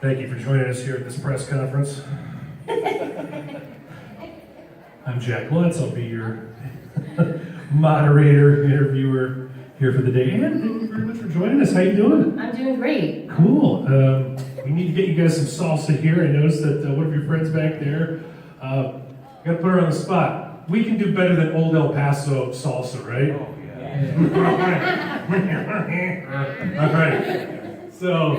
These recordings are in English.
Thank you for joining us here at this press conference. I'm Jack Lutz. I'll be your moderator, interviewer here for the day. And thank you very much for joining us. How you doing? I'm doing great. Cool. We need to get you guys some salsa here. I noticed that one of your friends back there, got to put her on the spot. We can do better than Old El Paso salsa, right? Oh, yeah. All right. So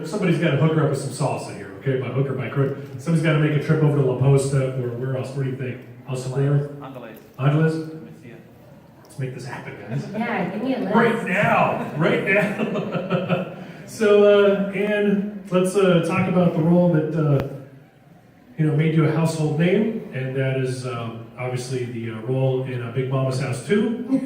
somebody's got to hook her up with some salsa here, okay? By hook or by crook. Somebody's got to make a trip over to La Posta or where else? Where do you think? Angeles? Angeles? Let's make this happen, guys. Yeah, give me a list. Right now. So, Anne, let's talk about the role that made you a household name, and that is obviously the role in Big Mama's House 2.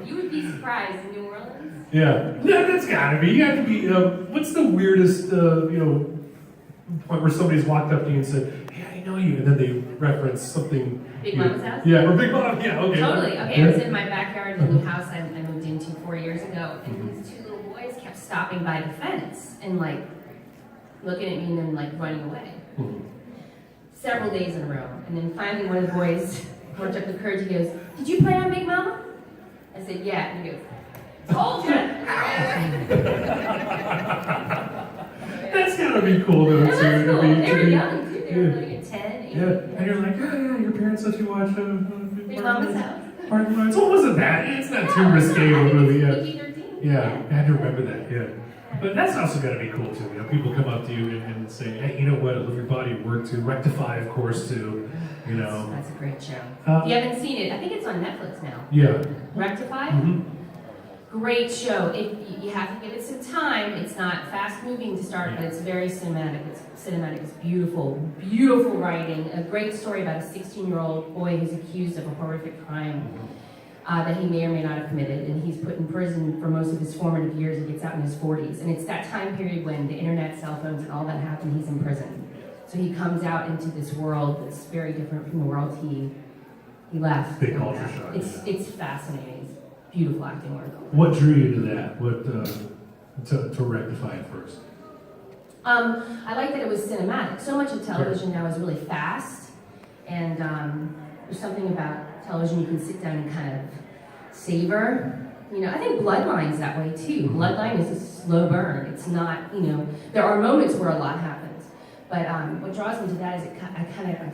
You would be surprised in New Orleans. Yeah, that's gotta be. You have to be. What's the weirdest, point where somebody's walked up to you and said, "Hey, I know you," and then they reference something. Big Mama's House? Yeah, or Big Mama. Yeah, okay. Totally. Okay, I was in my backyard in the new house I moved into 4 years ago, and these two little boys kept stopping by the fence and like looking at me and then like running away. Several days in a row, and then finally one of the boys worked up the courage. He goes, "Did you play on Big Mama?" I said, "Yeah." And he goes, "Told you." That's gotta be cool though. That was cool. They were young too. They were Yeah. like at 10, 8. Yeah, and you're like, yeah, your parents let you watch Big Mama's House. Party Lines. So it wasn't that. It's not too risque of a movie. Yeah. PG-13. Yeah, I had to remember that. Yeah. But that's also got to be cool too. People come up to you and say, "Hey, you know what? I love your body of work too. Rectify, of course, too. That's a great show. If you haven't seen it, I think it's on Netflix now. Yeah. Rectify? Great show. If you have to give it some time. It's not fast moving to start, but it's very cinematic. It's beautiful, beautiful writing. A great story about a 16-year-old boy who's accused of a horrific crime that he may or may not have committed, and he's put in prison for most of his formative years. He gets out in his 40s, and it's that time period when the internet, cell phones, and all that happened. He's in prison, so he comes out into this world that's very different from the world he left. Big culture shock. It's fascinating. It's beautiful acting work. What drew you to that? What to rectify it first? I like that it was cinematic. So much of television now is really fast, and there's something about television you can sit down and kind of savor. I think Bloodline's that way too. Bloodline is a slow burn. It's not, there are moments where a lot happens, but what draws me to that is I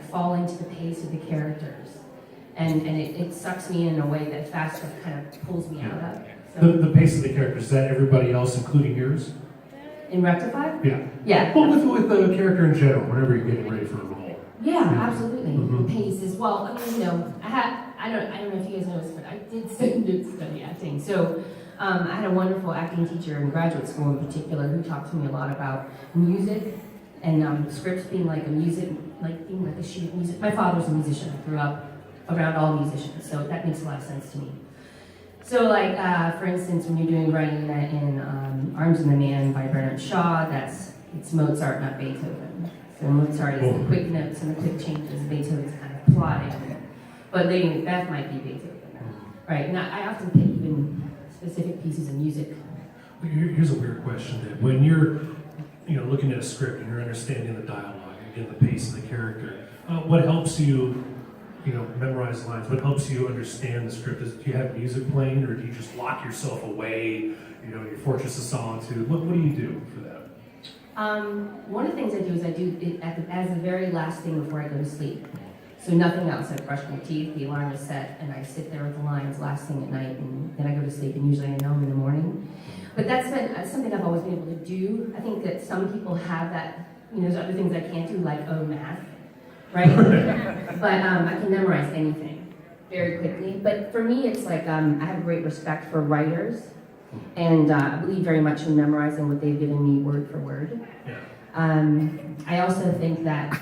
fall into the pace of the characters, and it sucks me in a way that fast stuff kind of pulls me out of. So, The pace of the characters, is that everybody else, including yours? in Rectify? Yeah. Yeah. Well, with the character in general, whenever you're getting ready for a role. Yeah, absolutely. The pace as well. I mean, I don't know if you guys noticed, but I did study acting. So I had a wonderful acting teacher in graduate school in particular who talked to me a lot about music and scripts being like a sheet of music. My father's a musician. I grew up around all musicians, so that makes a lot of sense to me. So, for instance, when you're doing writing in Arms and the Man by Bernard Shaw, it's Mozart, not Beethoven. So Mozart is the quick notes and the quick changes. Beethoven's kind of plotting, but Lady Macbeth might be Beethoven, right? And I often pick even specific pieces of music. Here's a weird question. Then, when you're, looking at a script and you're understanding the dialogue, again, the pace of the character, what helps you? Memorize lines. What helps you understand the script? Do you have music playing, or do you just lock yourself away? Your fortress of solitude. What do you do for that? One of the things I do is I do it as the very last thing before I go to sleep. So nothing else. I brush my teeth, the alarm is set, and I sit there with the lines last thing at night, and then I go to sleep, and usually I know them in the morning. But that's been something I've always been able to do. I think that some people have that. There's other things I can't do, like math. Right? But I can memorize anything very quickly. But for me, it's like I have great respect for writers, and I believe very much in memorizing what they've given me word for word. Yeah. I also think that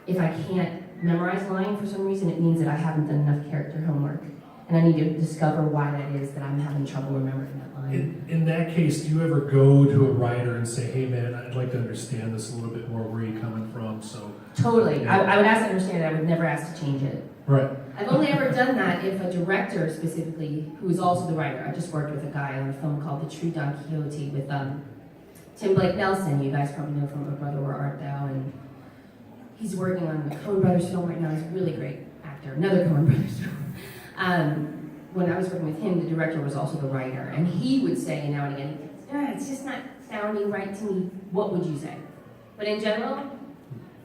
if I can't memorize a line for some reason, it means that I haven't done enough character homework. and I need to discover why that is that I'm having trouble remembering that line. In that case, do you ever go to a writer and say, hey man, I'd like to understand this a little bit more, where are you coming from? So Totally. Yeah. I would ask to understand it. I would never ask to change it. Right. I've only ever done that if a director specifically, who is also the writer, I just worked with a guy on a film called The True Don Quixote with Tim Blake Nelson. You guys probably know from A Brother Where Art Thou, and he's working on the Coen Brothers film right now. He's a really great actor, another Coen Brothers film. When I was working with him, the director was also the writer, and he would say now and again, it's just not sounding right to me. What would you say? But in general,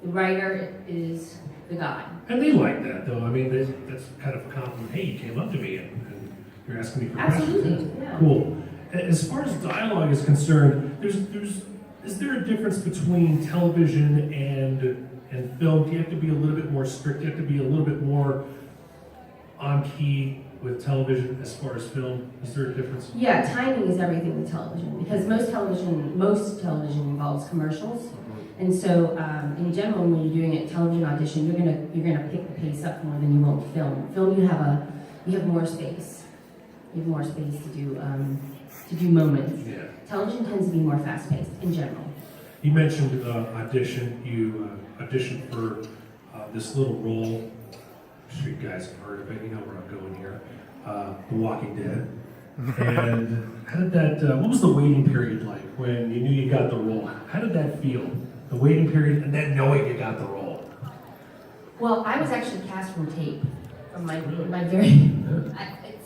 the writer is the god. And they like that, though. I mean, that's kind of a compliment. Hey, you came up to me and you're asking me for Absolutely, questions. yeah. Cool. As far as dialogue is concerned, is there a difference between television and film? Do you have to be a little bit more strict? Do you have to be a little bit more on key with television as far as film? Is there a difference? Yeah, timing is everything with television, because most television involves commercials. And so, in general, when you're doing a television audition, you're gonna pick the pace up more than you will film. Film, you have more space. You have more space to do moments. Yeah. Television tends to be more fast-paced in general. You mentioned audition. You auditioned for this little role. I'm sure you guys have heard of it. You know where I'm going here. The Walking Dead. And how did that? What was the waiting period like when you knew you got the role? How did that feel? The waiting period, and then knowing you got the role. Well, I was actually cast from tape. From my very.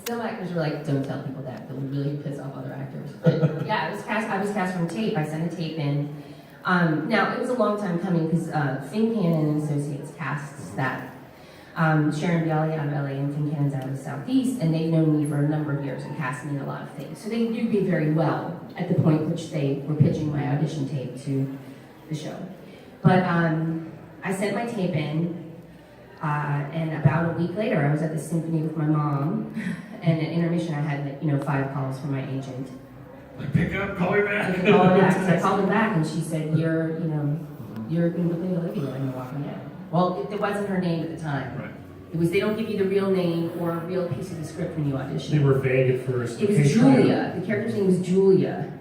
Some actors were like, "Don't tell people that; they'll really piss off other actors." But yeah, I was cast from tape. I sent a tape in. Now it was a long time coming because Finn Cannon and Associates casts that. Sharon Bialy out of LA and Finn Cannon's out of the Southeast, and they've known me for a number of years and cast me in a lot of things. So they knew me very well at the point which they were pitching my audition tape to the show. But I sent my tape in, and about a week later, I was at the symphony with my mom, and at intermission, I had 5 calls from my agent. Like, pick up, call me back. I called her back. So I called her back, and she said, "You're going to play Olivia in The Walking Dead." Well, it wasn't her name at the time. Right. It was, they don't give you the real name or a real piece of the script when you audition. They were vague at first. It was Julia. The character's name was Julia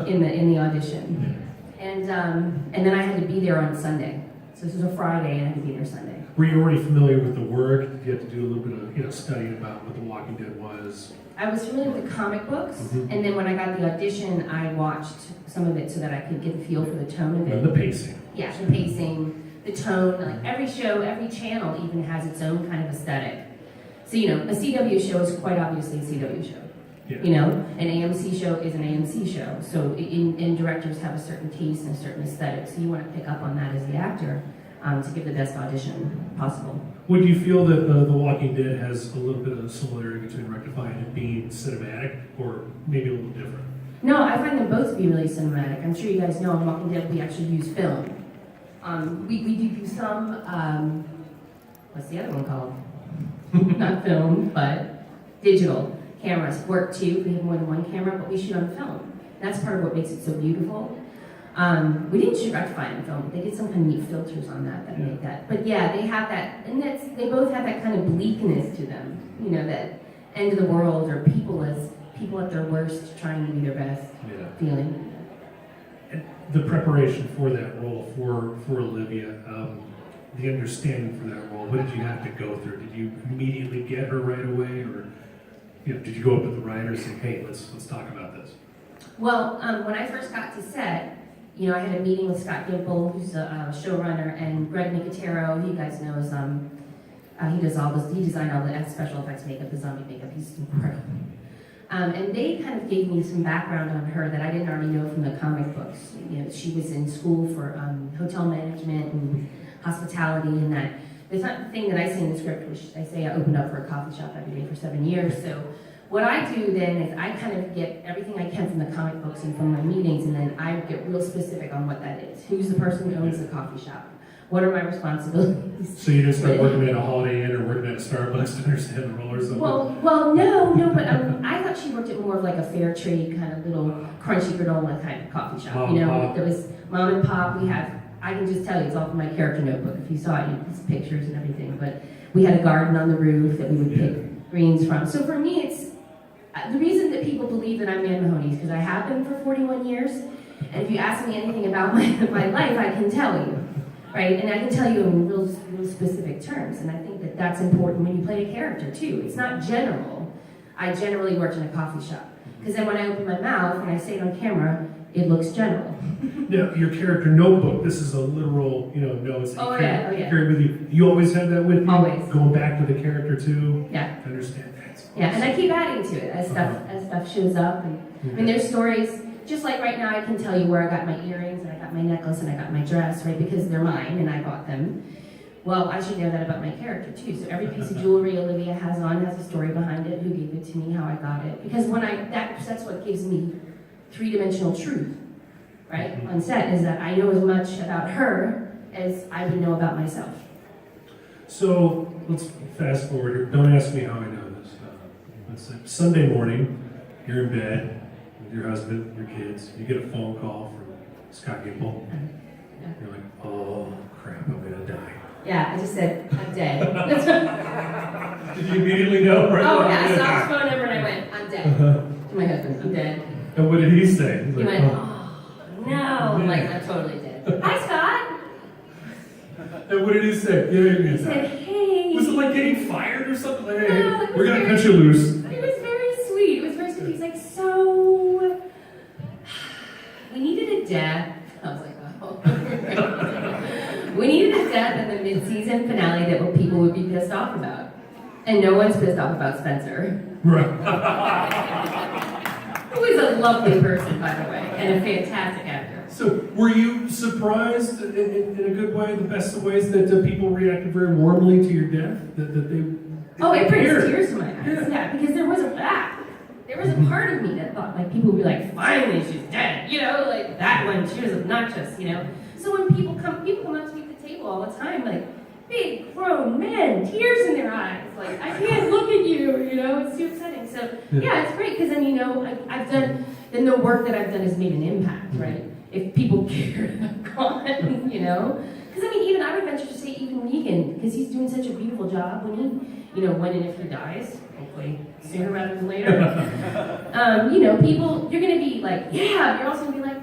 in the audition. And then I had to be there on Sunday. So this was a Friday, and I had to be there Sunday. Were you already familiar with the work? Did you have to do a little bit of studying about what The Walking Dead was? I was familiar with the comic books, and then when I got the audition, I watched some of it so that I could get a feel for the tone of it. And the pacing. Yeah, the pacing, the tone. Like every show, every channel even has its own kind of aesthetic. So a CW show is quite obviously a CW show. Yeah. An AMC show is an AMC show. So and directors have a certain taste and a certain aesthetic. So you want to pick up on that as the actor to give the best audition possible. Would you feel that The Walking Dead has a little bit of a similarity between Rectify and being cinematic, or maybe a little different? No, I find them both to be really cinematic. I'm sure you guys know on Walking Dead we actually use film. We do some, what's the other one called? Not film, but digital cameras work too. We have more than one camera, but we shoot on film. That's part of what makes it so beautiful. We didn't shoot Rectify on film. They did some kind of neat filters on that made that. But yeah, they have that, and they both have that kind of bleakness to them. That end of the world, or people at their worst trying to be their best feeling. And the preparation for that role, for Olivia, the understanding for that role, what did you have to go through? Did you immediately get her right away, or did you go up to the writer and say, hey, let's talk about this? Well, when I first got to set, I had a meeting with Scott Gimple, who's a showrunner, and Greg Nicotero, who you guys know is, he designed all the special effects makeup, the zombie makeup, he's incredible. And they kind of gave me some background on her that I didn't already know from the comic books. She was in school for hotel management and hospitality, and that. It's not the thing that I say in the script, which I say I opened up for a coffee shop every day for 7 years. So what I do then is I kind of get everything I can from the comic books and from my meetings, and then I get real specific on what that is. Who's the person who owns the coffee shop? What are my responsibilities? So you didn't start working at a Holiday Inn or working at a Starbucks to understand the role or something? Well, no, but I thought she worked at more of like a fair trade kind of little crunchy granola kind of coffee shop. There was mom and pop. I can just tell you, it's all from my character notebook. If you saw it, it's pictures and everything. But we had a garden on the roof that we would greens from. So for me, it's the reason that people believe that I'm Nan Mahoney is because I have been for 41 years. And if you ask me anything about my life, I can tell you, right? And I can tell you in real specific terms. And I think that that's important when you play a character too. It's not general. I generally worked in a coffee shop. Because then when I open my mouth and I say it on camera, it looks general. Now, your character notebook, this is a literal, notes that you carry with you. You always have that with you? Always. Going back to the character too? Yeah. I understand that. Awesome. Yeah, and I keep adding to it as stuff shows up. And I mean, there's stories, just like right now I can tell you where I got my earrings and I got my necklace and I got my dress, right? Because they're mine and I bought them. Well, I should know that about my character too. So every piece of jewelry Olivia has on has a story behind it, who gave it to me, how I got it. Because that's what gives me three-dimensional truth, right? On set, is that I know as much about her as I would know about myself. So let's fast forward here. Don't ask me how I know this. Let's say Sunday morning, you're in bed with your husband, your kids. You get a phone call from Scott Gimple. Yeah. You're like, oh crap, I'm gonna die. Yeah, I just said, I'm dead. Did you immediately know? Right? Oh yeah, I saw his phone number and I went, I'm dead. To my husband, I'm dead. And what did he say? He went, oh no. I'm like, I'm totally dead. Hi, Scott. And what did he say? He said, hey. Was it like getting fired or something? Like, hey, No, we're gonna cut you loose. It was very sweet. It was very sweet. He's like, so we needed a death. I was like, oh. We needed a death in the mid-season finale that people would be pissed off about. And no one's pissed off about Spencer. Right. Who is a lovely person, by the way, and a fantastic actor. So, were you surprised in a good way, the best of ways, that people reacted very warmly to your death? That they It brings cared? tears to my eyes. Yeah, because there was a part of me that thought, like, people would be like, finally, she's dead. Like that one, she was obnoxious, So when people come up to me at the table all the time, like, big, grown men, tears in their eyes. Like, I can't look at you, it's too upsetting. So, yeah, it's great, because then, I've done, then the work that I've done has made an impact, right? If people care that I'm gone, Because, even I would venture to say, even Negan, because he's doing such a beautiful job when he, when and if he dies, hopefully sooner rather than later. People, you're going to be like, yeah, you're also going to be like,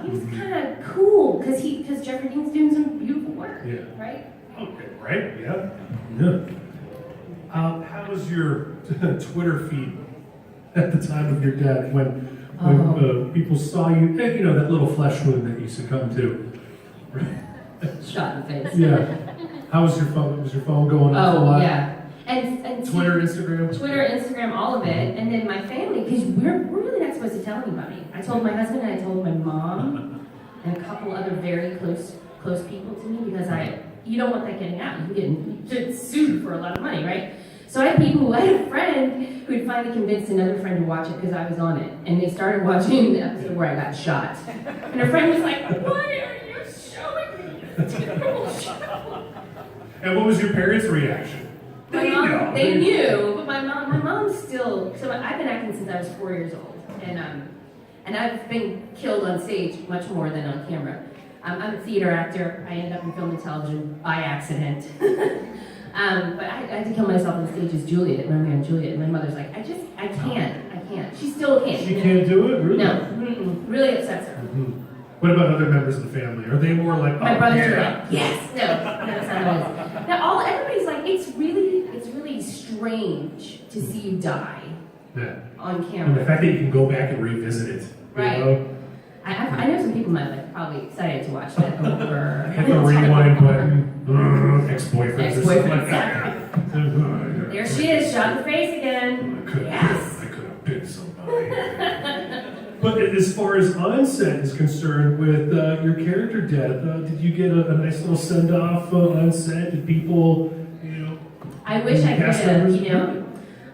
he was kind of cool, because Jeffrey Dean's doing some beautiful work, right? Okay, right? Yeah. How was your Twitter feed at the time of your death when people saw you? That little flesh wound that you succumbed to. Shot in the face. Yeah. How was your phone? Was your phone going off a lot? Yeah. And Twitter, Instagram? Twitter, Instagram, all of it. And then my family, because we're really not supposed to tell anybody. I told my husband and I told my mom and a couple other very close people to me, because you don't want that getting out. You can get sued for a lot of money, right? So I had a friend who had finally convinced another friend to watch it because I was on it. And they started watching the episode where I got shot. And her friend was like, why are you showing me this terrible show? And what was your parents' reaction? They knew, but my mom's still, so I've been acting since I was 4 years old. And I've been killed on stage much more than on camera. I'm a theater actor. I ended up in film and television by accident. But I had to kill myself on stage as Juliet, Romeo and Juliet. And my mother's like, I can't. She still can't. She can't do it? Really? No, really upsets her. Mm-hmm. What about other members of the family? Are they more like, my brothers are like, yes, no, that's not what it is. Now, everybody's like, it's really strange to see you die on camera. And the fact that you can go back and revisit it. Right. I know some people might like probably excited to watch that over. Hit the rewind button. Ex-boyfriends or something like that. There she is, shot in the face again. I could have been somebody. But as far as on-set is concerned, with your character death, did you get a nice little send-off on set? Did people, I wish I could cast have, members?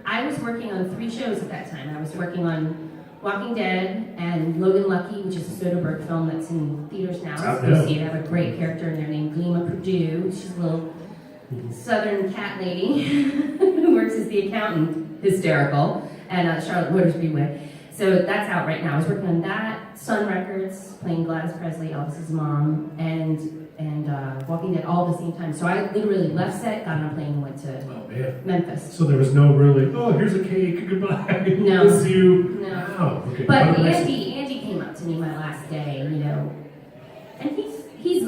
I was working on 3 shows at that time. I was working on Walking Dead and Logan Lucky, which is a Soderbergh film that's in theaters now. So you see it. I have a great character in there named Glima Purdue. She's a little southern cat lady who works as the accountant, hysterical, and Charlotte Woodersby way. So that's out right now. I was working on that, Sun Records, playing Gladys Presley, Elvis's mom, and and Walking Dead all at the same time. So I literally left set, got on a plane, and went to Memphis. So there was no really, oh, here's a cake, goodbye, No. miss you. No. Oh, okay. But Oh, nice. Andy came up to me my last day, you know, and he's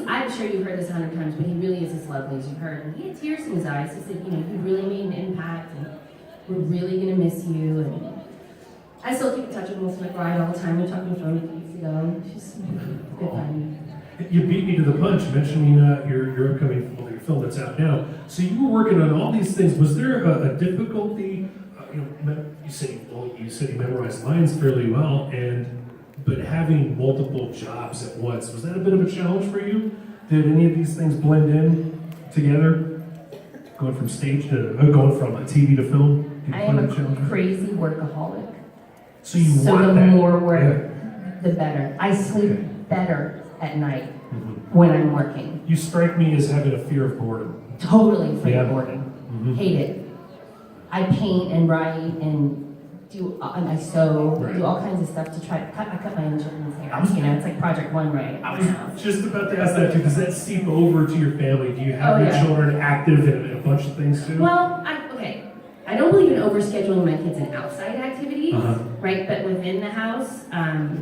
I'm sure you've heard this 100 times, but he really is as lovely as you've heard. And he had tears in his eyes. He said, you know, you really made an impact, and we're really gonna miss you. And I still keep in touch with Melissa McBride all the time. We talked on the phone a few weeks ago. She's good friend. You beat me to the punch, mentioning your upcoming your film that's out now. So you were working on all these things. Was there a difficulty? You said you memorized lines fairly well, but having multiple jobs at once, was that a bit of a challenge for you? Did any of these things blend in together? Going from a TV to film? I am a crazy workaholic. So you so want the that. more work, the better. I sleep better at night when I'm working. You strike me as having a fear of boredom. Totally afraid of boredom. Mm-hmm. Hate it. I paint and write and I sew, do all kinds of stuff to try to cut my own children's hair. You know, it's like Project One, right? I was just about to ask that too. Does that seep over to your family? Do you have your children active in a bunch of things too? Well, I don't believe in overscheduling my kids in outside activities, right? But within the house,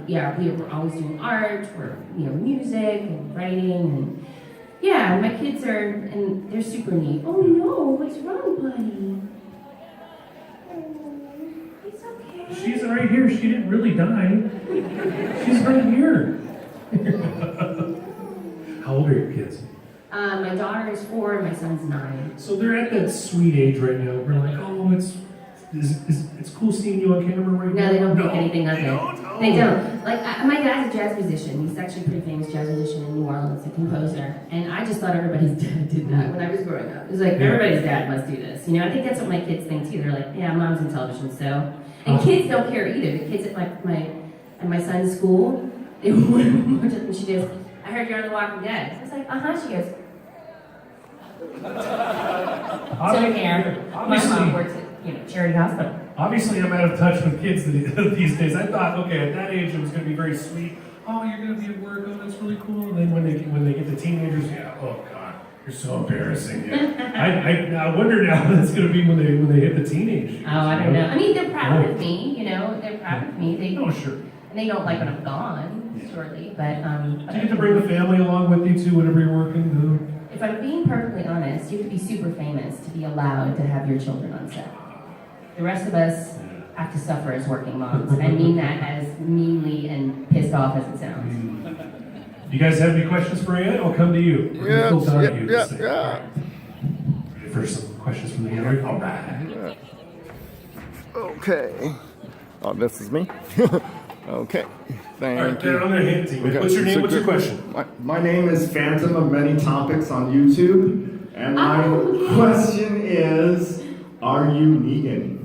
we're always doing art, music and writing, and my kids and they're super neat. Oh no, what's wrong, buddy? It's okay. She's right here. She didn't really die. She's right here. How old are your kids? My daughter is 4 and my son's 9. So they're at that sweet age right now. We're like, oh, it's cool seeing you on camera right now. No, they don't think anything of it. They don't. Like, my dad's a jazz musician. He's actually a pretty famous jazz musician in New Orleans, a composer. And I just thought everybody's dad did that when I was growing up. It was like, everybody's dad must do this. You know, I think that's what my kids think too. They're like, yeah, mom's in television, so. And kids don't care either. The kids at my son's school, they want to, and she goes, I heard you're on The Walking Dead. I was like, She goes, don't care. My mom works at charity hospital. Obviously, I'm out of touch with kids these days. I thought, okay, at that age, it was going to be very sweet. Oh, you're going to be at work. Oh, that's really cool. And then when they get to teenagers, oh God, you're so embarrassing. Yeah. I wonder now what it's going to be when they hit the teenage. Oh, I don't know. I mean, they're proud of me. They're proud of me. Sure. And they don't like when I'm gone, surely. But do you get to bring the family along with you too whenever you're working? If I'm being perfectly honest, you have to be super famous to be allowed to have your children on set. The rest of us have to suffer as working moms. I mean that as meanly and pissed off as it sounds. Do you guys have any questions for Ann? I'll come to you. Yeah. Ready for some questions from the gallery? All right. Okay. Oh, this is me? Okay. Thank All right, you. I'm going to hand it to you. Okay. What's your name? What's your question? My name is Phantom of Many Topics on YouTube. And my question is, are you Negan?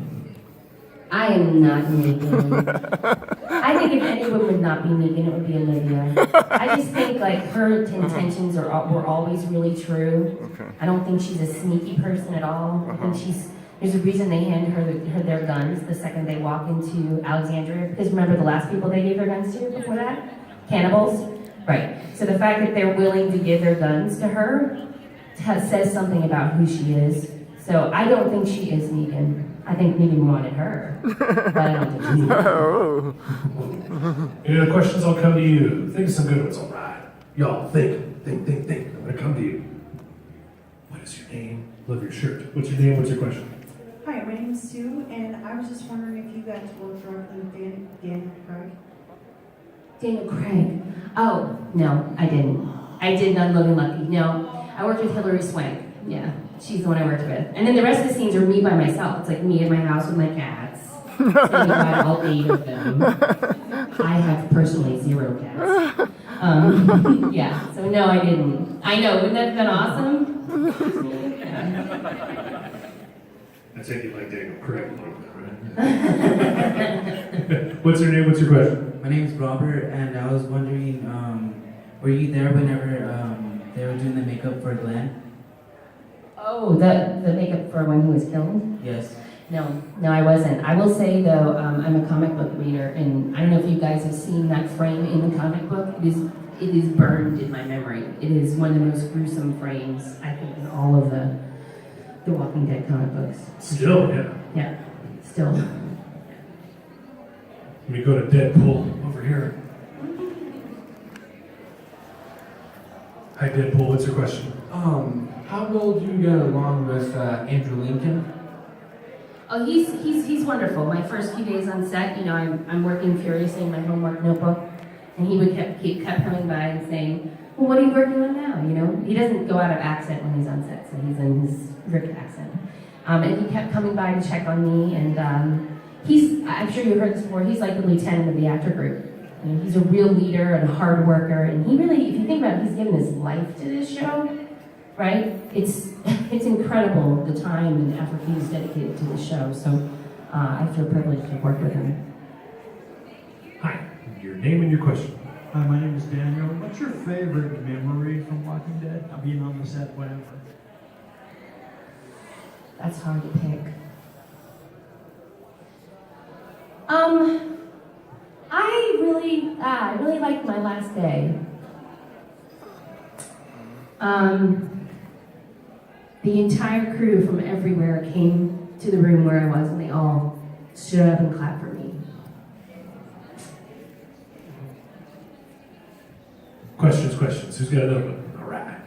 I am not Negan. I think if anyone would not be Negan, it would be Olivia. I just think her intentions were always really true. Okay. I don't think she's a sneaky person at all. I think there's a reason they hand her their guns the second they walk into Alexandria. Because remember the last people they gave their guns to before that? Cannibals? Right. So the fact that they're willing to give their guns to her says something about who she is. So I don't think she is Negan. I think Negan wanted her. But I don't think she's Negan. Any other questions? I'll come to you. Think of some good ones. All right. Y'all, think. I'm going to come to you. What is your name? Love your shirt. What's your name? What's your question? Hi, my name is Sue, and I was just wondering if you got to work directly with Daniel Craig. Daniel Craig. Oh, no, I didn't. I did not Logan Lucky. No, I worked with Hilary Swank. Yeah, she's the one I worked with. And then the rest of the scenes are me by myself. It's like me in my house with my cats. Standing by all 8 of them. I have personally 0 cats. Yeah, so no, I didn't. I know, wouldn't that have been awesome? Yeah. I take it like Daniel Craig a little bit, right? What's your name? What's your question? My name is Robert, and I was wondering, were you there whenever they were doing the makeup for Glenn? Oh, the makeup for when he was killed? Yes. No, I wasn't. I will say though, I'm a comic book reader, and I don't know if you guys have seen that frame in the comic book. It it is burned in my memory. It is one of the most gruesome frames, I think, in all of the Walking Dead comic books. Still, yeah. Yeah, still. Let me go to Deadpool over here. Hi, Deadpool. What's your question? How well do you get along with Andrew Lincoln? Oh, he's wonderful. My first few days on set, you know, I'm working furiously in my homework notebook, and he would kept coming by and saying, "Well, what are you working on now?" You know, he doesn't go out of accent when he's on set, so he's in his Rick accent. And he kept coming by to check on me, and I'm sure you've heard this before. He's like the lieutenant of the actor group. You know, he's a real leader and a hard worker, and he really, if you think about it, he's given his life to this show, right? It's incredible the time and effort he's dedicated to this show. So I feel privileged to work with him. Hi. Your name and your question. Hi, my name is Daniel. What's your favorite memory from Walking Dead? Being on the set, whatever. That's hard to pick. I really liked my last day. The entire crew from everywhere came to the room where I was, and they all stood up and clapped for me. Questions. Who's got another one? All right.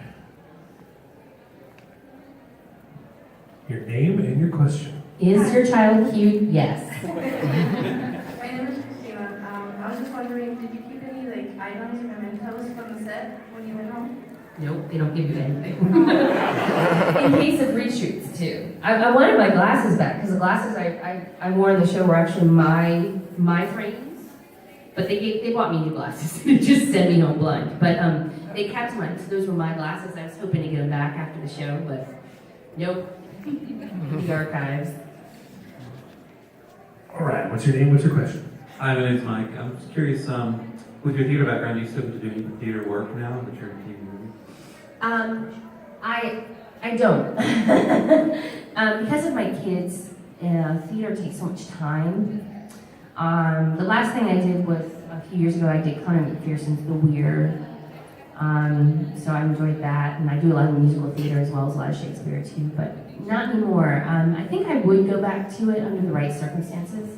Your name and your question. Is your child cute? Yes. My name is Christina. I was just wondering, did you keep any items or mementos from the set when you went home? Nope, they don't give you anything. In case of reshoots, too. I wanted my glasses back, because the glasses I wore in the show were actually my frames. But they bought me new glasses. They just sent me home blind. But they kept mine, so those were my glasses. I was hoping to get them back after the show, but nope. The archives. All right. What's your name? What's your question? Hi, my name's Mike. I'm just curious, with your theater background, do you still get to do any theater work now that you're in TV movies? I don't. Because of my kids, theater takes so much time. The last thing I did was a few years ago. I did Connor McPherson's The Weird. So I enjoyed that, and I do a lot of musical theater as well as a lot of Shakespeare too, but not anymore. I think I would go back to it under the right circumstances.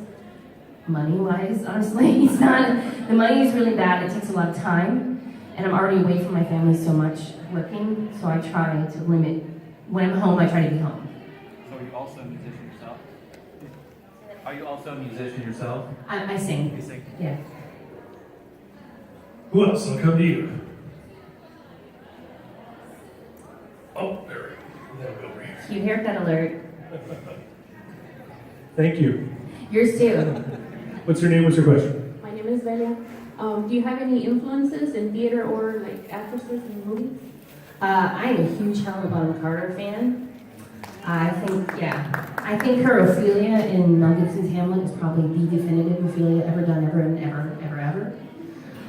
Money-wise, honestly, it's not. The money is really bad. It takes a lot of time, and I'm already away from my family so much working. So I try to limit. When I'm home, I try to be home. So are you also a musician yourself? Are you also a musician yourself? I sing. You sing? Yeah. Who else? I'll come to you. Oh, there we go. Over here. Cute haircut alert. Thank you. Yours too. What's your name? What's your question? My name is Velia. Do you have any influences in theater or actresses in movies? I am a huge Helen Bonham Carter fan. I think her Ophelia in Mel Gibson's Hamlet is probably the definitive Ophelia ever done, ever and ever.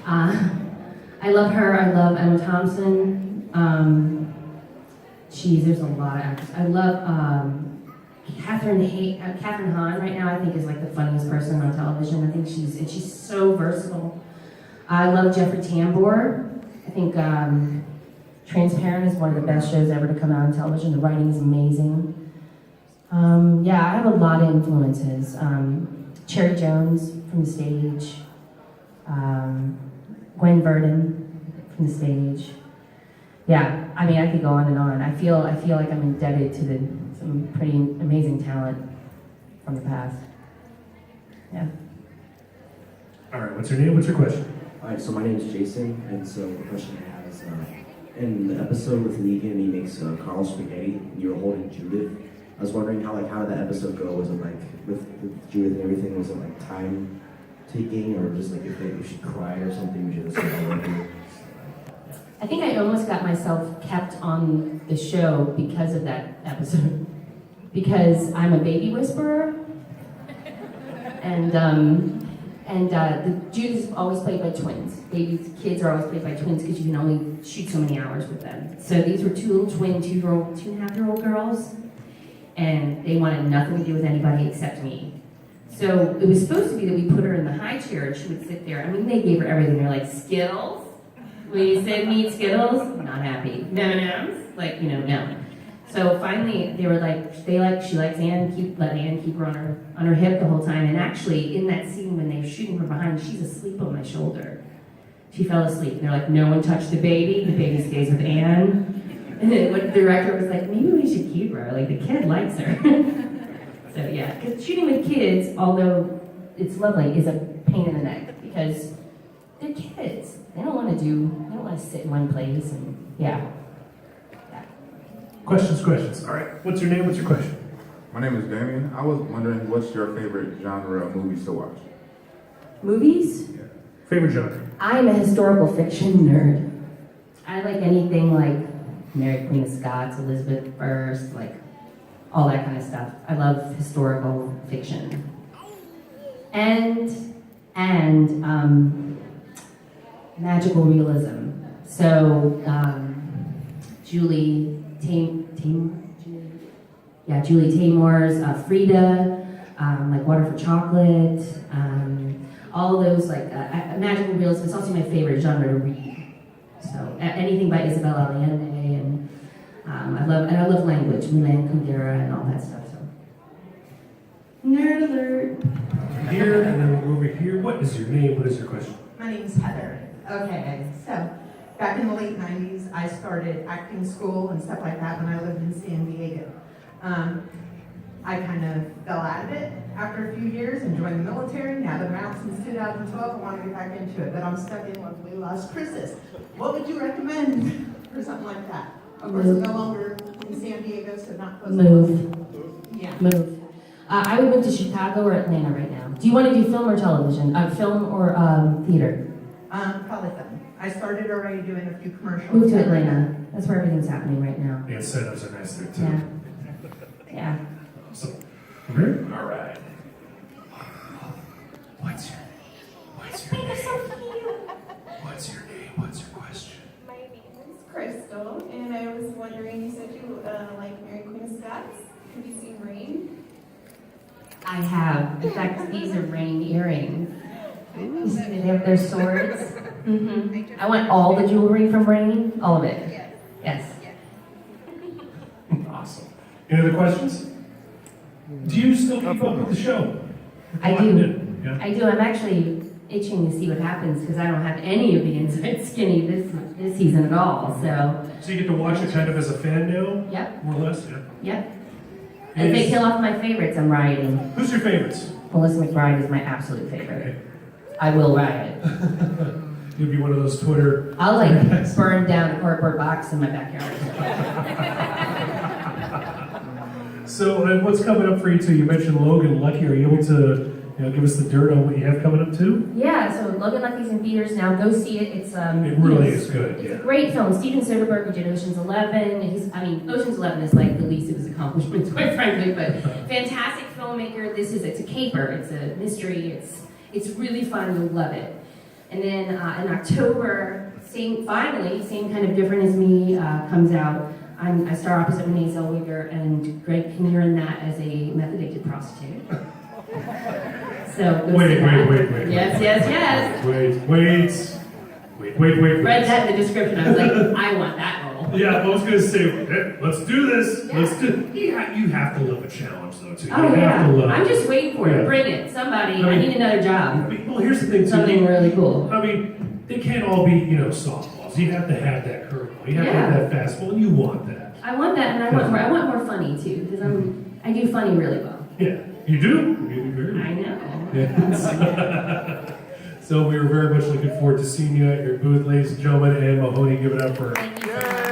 I love her. I love Emma Thompson. There's a lot of actors. I love Catherine Hahn right now. I think is like the funniest person on television. I think she's so versatile. I love Jeffrey Tambor. I think Transparent is one of the best shows ever to come out on television. The writing is amazing. I have a lot of influences. Cherry Jones from the stage. Gwen Verdon from the stage. Yeah, I mean, I could go on and on. I feel like I'm indebted to some pretty amazing talent from the past. Yeah. All right. What's your name? What's your question? All right, so my name is Jason, and so the question I have is, in the episode with Negan, he makes Carl spaghetti, and you're holding Judith. I was wondering how did that episode go? Was it like, with Judith and everything, was it like time taking, or just like if she cried or something, we should have said I think I almost got myself kept on the show because of that episode. Because I'm a baby whisperer. And the Judith is always played by twins. Kids are always played by twins because you can only shoot so many hours with them. So these were two little twin, 2.5-year-old girls. And they wanted nothing to do with anybody except me. So it was supposed to be that we put her in the high chair and she would sit there. I mean, they gave her everything. They're like, Skittles? We said meat Skittles, not happy. M&M's, like, no. So finally, they were like, she likes Anne, let Anne keep her on her hip the whole time. And actually, in that scene when they're shooting her behind, she's asleep on my shoulder. She fell asleep. And they're like, no one touched the baby stays with Anne. And then the director was like, maybe we should keep her. Like, the kid likes her. So yeah, because shooting with kids, although it's lovely, is a pain in the neck because they're kids. They don't want to sit in one place and yeah. Questions. All right. What's your name? What's your question? My name is Damien. I was wondering what's your favorite genre of movies to watch? Movies? Favorite genre? I'm a historical fiction nerd. I like anything like Mary Queen of Scots, Elizabeth I, like all that kind of stuff. I love historical fiction. And magical realism. So Julie Taymor's Frida, like Water for Chocolate, all those like magical realism. It's also my favorite genre to read. So anything by Isabel Allende, and I love language, Milan Kundera, and all that stuff. So nerd alert. Here and then we'll go over here. What is your name? What is your question? My name's Heather. Okay, so back in the late 90s, I started acting school and stuff like that when I lived in San Diego. I kind of fell out of it after a few years and joined the military. Now that I'm out since 2012, I want to get back into it, but I'm stuck in lovely Las Cruces. What would you recommend for something like that? Of course, I'm no longer in San Diego, so not close. Move. Yeah. Move. I would move to Chicago or Atlanta right now. Do you want to do film or television? Film or theater? Probably film. I started already doing a few commercials. Move to Atlanta. That's where everything's happening right now. The incentives are nice there too. Yeah. Yeah. Awesome. Okay. All right. What's your name? What's your name? What's your name? What's your question? My name is Crystal, and I was wondering, you said you like Mary Queen of Scots. Have you seen Rain? I have. In fact, these are rain earrings. You see they have their swords? I want all the jewelry from Rain. All of it. Yes. Awesome. Any other questions? Do you still keep up with the show? I do. Yeah. I do. I'm actually itching to see what happens because I don't have any of the inside skinny this season at all. So you get to watch it kind of as a fan now? Yep. More or less, yeah. Yep. If they kill off my favorites, I'm rioting. Who's your favorites? Melissa McBride is my absolute favorite. I will riot. You'll be one of those Twitter. I'll like burn down a cardboard box in my backyard. So what's coming up for you too? You mentioned Logan Lucky. Are you able to give us the dirt on what you have coming up too? Yeah, so Logan Lucky's in theaters now. Go see it. It's it really is good. It's a great film. Steven Soderbergh, who did Ocean's 11. Ocean's 11 is like the least of his accomplishments, quite frankly, but fantastic filmmaker. It's a caper. It's a mystery. It's really fun. You'll love it. And then in October, same kind of Different as Me comes out. I star opposite Renee Zellweger, and Greg Kinnear in that as a meth-addicted prostitute. So wait. Yes. Wait. Read that in the description. I was like, I want that role. Yeah, I was gonna say, let's do this. Yeah. You have to love a challenge though too. Oh you have to love I'm just waiting for Yeah. it. Bring it. Somebody. I need another job. Well, here's the thing too. Something really cool. I mean, they can't all be softballs. You have to have that curveball. You have to have that fastball, and you want that. I want that, and I want more funny too, because I do funny really well. Yeah, you do. You do very well. I know. Yeah. So we were very much looking forward to seeing you at your booth, ladies and gentlemen, and Mahoney, give it up for. Thank you so much.